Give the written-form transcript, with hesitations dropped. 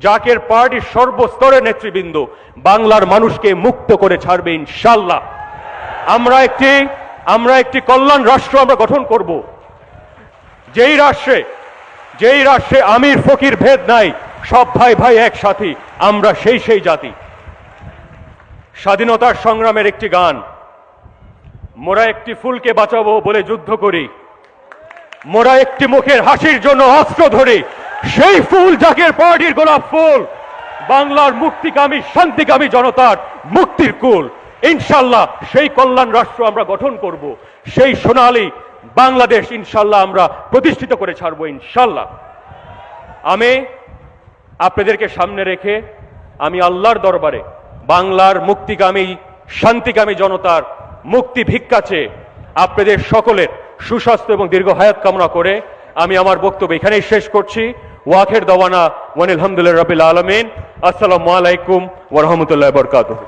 জাকের পার্টির সর্বস্তরের নেতৃবৃন্দ বাংলার মানুষকে মুক্ত করে ছাড়বে ইনশাল্লাহ। আমরা একটি কল্যাণ রাষ্ট্র আমরা গঠন করব, যেই রাষ্ট্রে আমির ফকির ভেদ নাই, সব ভাই ভাই একসাথে, আমরা সেই জাতি। স্বাধীনতার সংগ্রামের একটি গান, মোরা একটি ফুলকে বাঁচাবো বলে যুদ্ধ করি, মোরা একটি মুখের হাসির জন্য অস্ত্র ধরি, সেই ফুল জাকের পার্টির গোলাপ ফুল, বাংলার মুক্তিকামী শান্তিকামী জনতার মুক্তির কুল। ইনশাল্লাহ সেই কল্যাণ রাষ্ট্র আমরা গঠন করব, সেই সোনালী বাংলাদেশ ইনশাল্লাহ আমরা প্রতিষ্ঠিত করে ছাড়বো ইনশাল্লাহ। আমি আপনাদেরকে সামনে রেখে আমি আল্লাহর দরবারে বাংলার মুক্তিকামী শান্তিকামী জনতার মুক্তি ভিক্ষা চেয়ে আপনাদের সকলের সুস্বাস্থ্য এবং দীর্ঘ হায়াত কামনা করে আমি আমার বক্তব্য এখানেই শেষ করছি। ওয়াখের দাওয়ানা ওয়ানিল হামদুলিল্লাহি রাব্বিল আলামিন। আসসালামু আলাইকুম ওয়া রাহমাতুল্লাহি ওয়া বারাকাতুহু।